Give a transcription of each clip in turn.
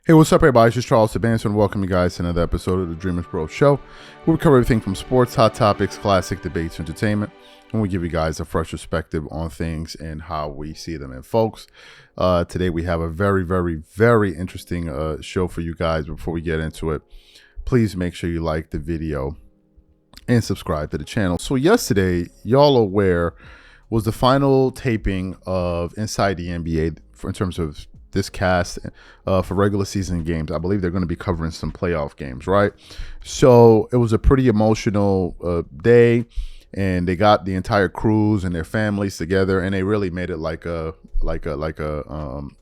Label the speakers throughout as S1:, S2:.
S1: Hey, what's up, everybody? It's just Charles Sebastian, and welcome you guys to another episode of the DREAMERSPRO show, where we cover everything from sports, hot topics, classic debates, entertainment, and we give you guys a fresh perspective on things and how we see them. And folks, today we have a very interesting show for you guys. Before we get into it, please make sure you like the video and subscribe to the channel. So yesterday, y'all aware, was the final taping of Inside the NBA in terms of this cast for regular season games. I believe they're going to be covering some playoff games, right? So it was a pretty emotional day, and they got the entire crews and their families together, and they really made it like a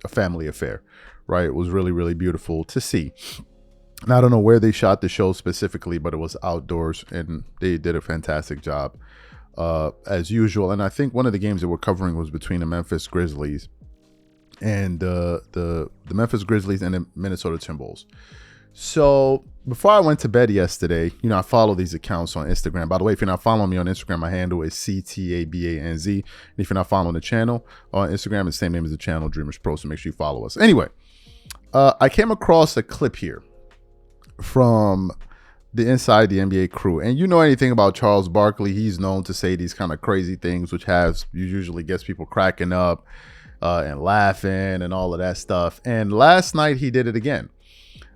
S1: family affair, right? It was really beautiful to see. And I don't know where they shot the show specifically, but it was outdoors, and they did a fantastic job as usual. And I think one of the games that we're covering was between the Memphis Grizzlies and the Memphis Grizzlies and the Minnesota Timberwolves. So before I went to bed yesterday, you know, I follow these accounts on Instagram. By the way, if you're not following me on Instagram, my handle is CTABANZ. And if you're not following the channel on Instagram, it's the same name as the channel, DREAMERSPRO. So make sure you follow us. Anyway, I came across a clip here from the Inside the NBA crew. And you know anything about Charles Barkley, he's known to say these kind of crazy things, which usually gets people cracking up and laughing and all of that stuff. And last night he did it again.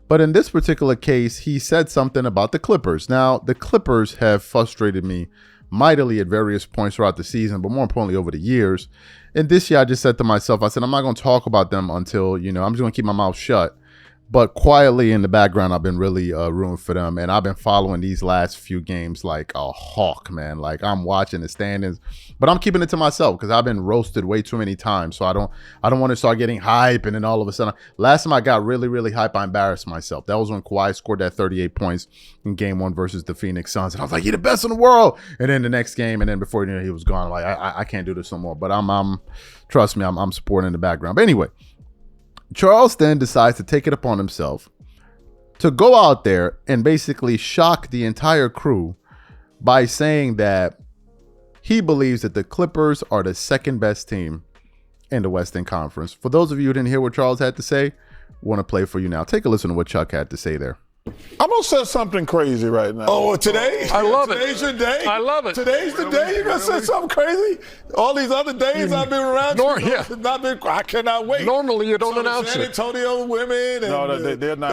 S1: But in this particular case, he said something about the Clippers. Now, the Clippers have frustrated me mightily at various points throughout the season, but more importantly over the years. And this year I just said to myself, I said, I'm not going to talk about them until, you know, I'm just going to keep my mouth shut. But quietly in the background, I've been really rooting for them. And I've been following these last few games like a hawk, man. Like, I'm watching the standings, but I'm keeping it to myself because I've been roasted way too many times. So I don't want to start getting hype. And then all of a sudden, last time I got really hype, I embarrassed myself. That was when Kawhi scored that 38 points in game 1 versus the Phoenix Suns. And I was like, you're the best in the world. And then the next game, and then before you know, he was gone. Like, I can't do this no more. But trust me, I'm supporting in the background. But anyway, Charles then decides to take it upon himself to go out there and basically shock the entire crew by saying that he believes that the Clippers are the second best team in the Western Conference. For those of you who didn't hear what Charles had to say, I want to play for you now. Take a listen to what Chuck had to say there.
S2: I'm going to say something crazy right now.
S3: Oh, today?
S2: I love it.
S3: Today's your day?
S2: I love it.
S3: Today's the day? You're going to say something crazy? All these other days I've been around I cannot wait.
S2: Normally you don't announce
S3: San
S2: it.
S3: Antonio women and
S2: No, they're nice.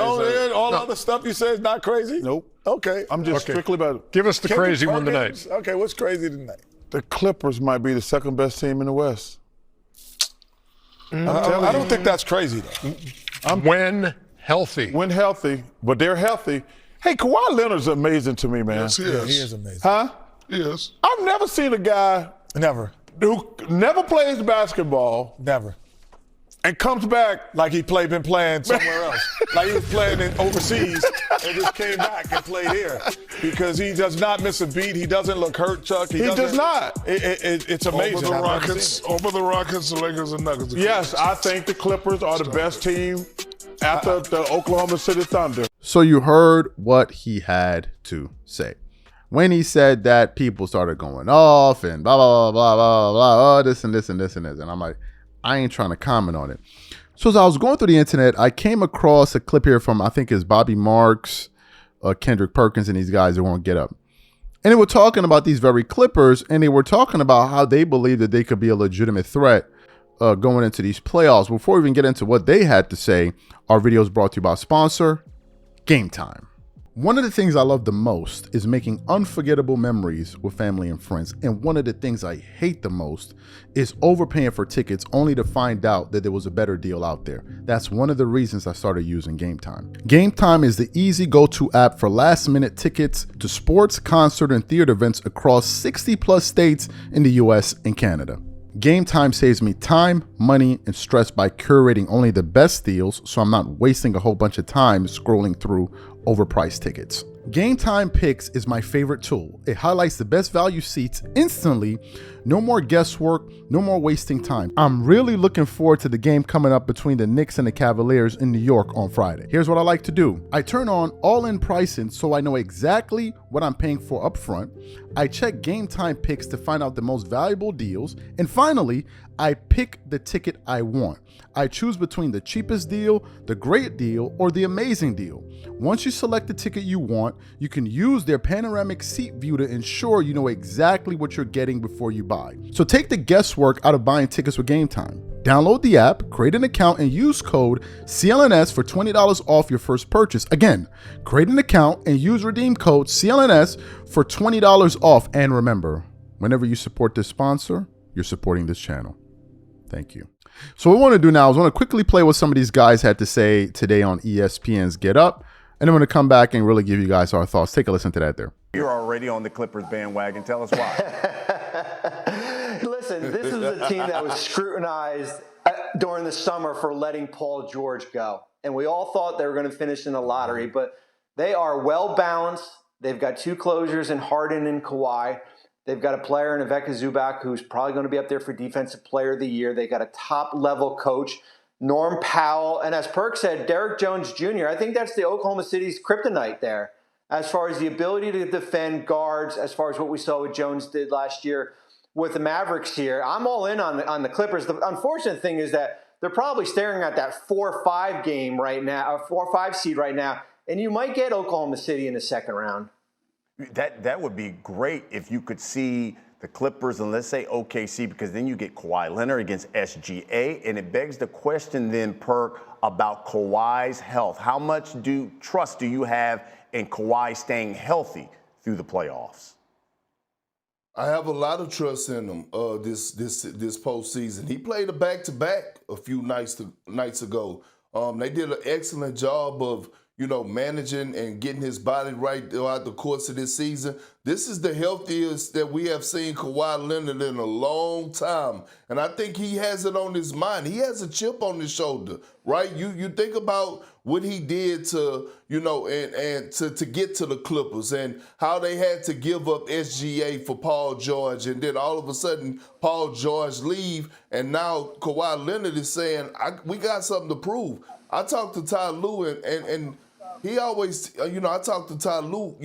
S3: all the other stuff you say is not crazy?
S2: Nope.
S3: Okay.
S2: I'm just strictly about it.
S4: Give us the crazy one tonight.
S3: Okay, what's crazy tonight?
S2: The Clippers might be the second best team in the West.
S3: I don't think that's crazy, though.
S4: When healthy.
S2: When healthy, but they're healthy. Hey, Kawhi Leonard's amazing to me, man.
S4: Yes, he
S3: Yeah,
S4: is.
S3: he is amazing.
S2: Huh?
S4: Yes.
S2: I've never seen a guy
S3: Never.
S2: who never plays basketball
S3: Never.
S2: and comes back.
S3: Like been playing somewhere else. Like he was playing overseas and just came back and played here. Because he does not miss a beat. He doesn't look hurt, Chuck.
S2: He does not.
S3: It's amazing.
S4: Over the
S3: I've never
S4: Rockets,
S3: seen it.
S4: over the Rockets, the Lakers, and Nuggets.
S2: Yes, I think the Clippers are the best team after the Oklahoma City Thunder.
S1: So you heard what he had to say. When he said that, people started going off and blah, blah, blah, blah, blah, blah, this and this and this and this. And I'm like, I ain't trying to comment on it. So as I was going through the internet, I came across a clip here from, I think it's Bobby Marks, Kendrick Perkins, and these guys that won't get up. And they were talking about these very Clippers, and they were talking about how they believe that they could be a legitimate threat going into these playoffs. Before we even get into what they had to say, our video is brought to you by sponsor, Game Time. One of the things I love the most is making unforgettable memories with family and friends. And one of the things I hate the most is overpaying for tickets only to find out that there was a better deal out there. That's one of the reasons I started using Game Time. Game Time is the easy go-to app for last-minute tickets to sports, concert, and theater events across 60+ states in the US and Canada. Game Time saves me time, money, and stress by curating only the best deals, so I'm not wasting a whole bunch of time scrolling through overpriced tickets. Game Time Picks is my favorite tool. It highlights the best value seats instantly. No more guesswork, no more wasting time. I'm really looking forward to the game coming up between the Knicks and the Cavaliers in New York on Friday. Here's what I like to do. I turn on all-in pricing so I know exactly what I'm paying for up front. I check Game Time picks to find out the most valuable deals. And finally, I pick the ticket I want. I choose between the cheapest deal, the great deal, or the amazing deal. Once you select the ticket you want, you can use their panoramic seat view to ensure you know exactly what you're getting before you buy. So take the guesswork out of buying tickets with Game Time. Download the app, create an account, and use code CLNS for $20 off your first purchase. Again, create an account and use redeem code CLNS for $20 off. And remember, whenever you support this sponsor, you're supporting this channel. Thank you. So what we want to do now is I want to quickly play what some of these guys had to say today on ESPN's Get Up. And I'm going to come back and really give you guys our thoughts. Take a listen to that there.
S5: You're already on the Clippers bandwagon. Tell us why.
S6: Listen, this is a team that was scrutinized during the summer for letting Paul George go. And we all thought they were going to finish in the lottery, but they are well balanced. They've got two closures in Harden and Kawhi. They've got a player in Ivica Zubac who's probably going to be up there for Defensive Player of the Year. They got a top-level coach, Norm Powell. And as Perk said, Derrick Jones Jr., I think that's the Oklahoma City's kryptonite there as far as the ability to defend guards, as far as what we saw what Jones did last year with the Mavericks here. I'm all in on the Clippers. The unfortunate thing is that they're probably staring at that 4-5 game right now, or 4-5 seed right now, and you might get Oklahoma City in the second round.
S5: That would be great if you could see the Clippers and let's say OKC, because then you get Kawhi Leonard against SGA, and it begs the question then, Perk, about Kawhi's health. How much trust do you have in Kawhi staying healthy through the playoffs?
S7: I have a lot of trust in him this postseason. He played a back-to-back a few nights ago. They did an excellent job of managing and getting his body right throughout the course of this season. This is the healthiest that we have seen Kawhi Leonard in a long time. And I think he has it on his mind. He has a chip on his shoulder, right? You think about what he did to, and to get to the Clippers and how they had to give up SGA for Paul George. And then all of a sudden, Paul George leave. And now Kawhi Leonard is saying, we got something to prove. I talked to Ty Lue and he always, I talked to Ty Lue,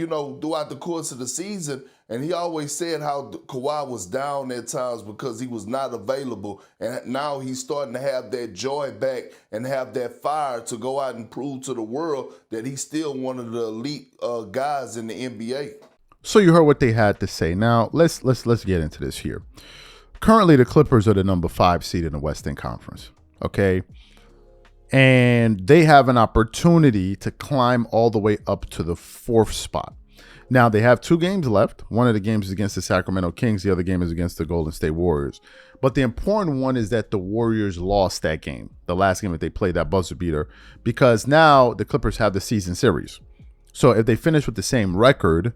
S7: throughout the course of the season, and he always said how Kawhi was down at times because he was not available. And now he's starting to have that joy back and have that fire to go out and prove to the world that he's still one of the elite guys in the NBA.
S1: So you heard what they had to say. Now let's get into this here. Currently, the Clippers are the number 5 seed in the Western Conference. Okay. And they have an opportunity to climb all the way up to the 4th spot. Now, they have 2 games left. One of the games is against the Sacramento Kings. The other game is against the Golden State Warriors. But the important one is that the Warriors lost that game, the last game that they played, that buzzer beater, because now the Clippers have the season series. So if they finish with the same record,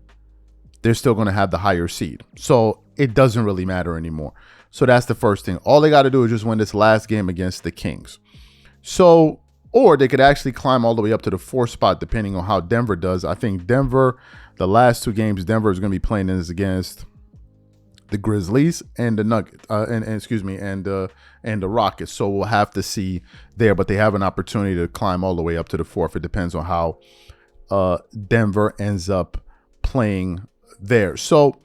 S1: they're still going to have the higher seed. So it doesn't really matter anymore. So that's the first thing. All they got to do is just win this last game against the Kings. So, or they could actually climb all the way up to the 4th spot, depending on how Denver does. I think Denver, the last 2 games Denver is going to be playing is against the Grizzlies and the Nuggets, and the Rockets. So we'll have to see there, but they have an opportunity to climb all the way up to the 4th. It depends on how Denver ends up playing there. So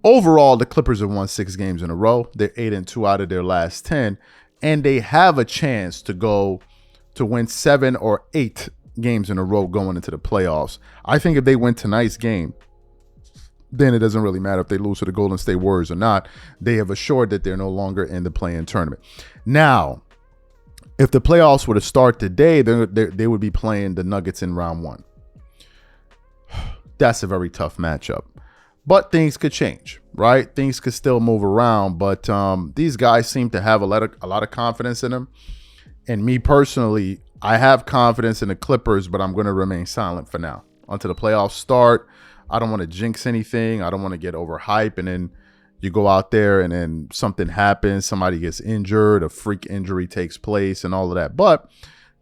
S1: overall, the Clippers have won 6 games in a row. They're 8-2 out of their last 10. And they have a chance to go to win 7 or 8 games in a row going into the playoffs. I think if they win tonight's game, then it doesn't really matter if they lose to the Golden State Warriors or not. They have assured that they're no longer in the play-in tournament. Now, if the playoffs were to start today, they would be playing the Nuggets in round 1. That's a very tough matchup. But things could change, right? Things could still move around. But these guys seem to have a lot of confidence in them. And me personally, I have confidence in the Clippers, but I'm going to remain silent for now. Until the playoffs start, I don't want to jinx anything. I don't want to get overhyped. And then you go out there and then something happens. Somebody gets injured. A freak injury takes place and all of that. But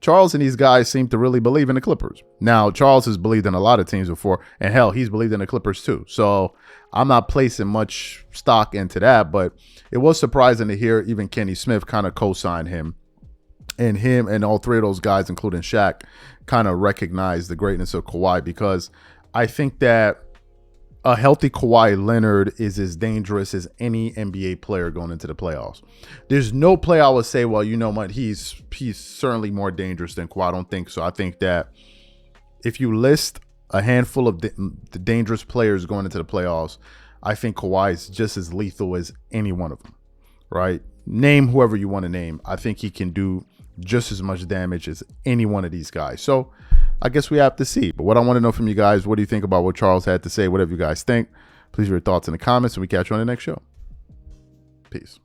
S1: Charles and these guys seem to really believe in the Clippers. Now, Charles has believed in a lot of teams before, and hell, he's believed in the Clippers too. So I'm not placing much stock into that, but it was surprising to hear even Kenny Smith kind of co-sign him. And him and all 3 of those guys, including Shaq, kind of recognize the greatness of Kawhi, because I think that a healthy Kawhi Leonard is as dangerous as any NBA player going into the playoffs. There's no player I would say, well, you know what, he's certainly more dangerous than Kawhi. I don't think so. I think that if you list a handful of the dangerous players going into the playoffs, I think Kawhi is just as lethal as any one of them, right? Name whoever you want to name. I think he can do just as much damage as any one of these guys. So I guess we have to see. But what I want to know from you guys, what do you think about what Charles had to say? Whatever you guys think, please leave your thoughts in the comments, and we catch you on the next show. Peace.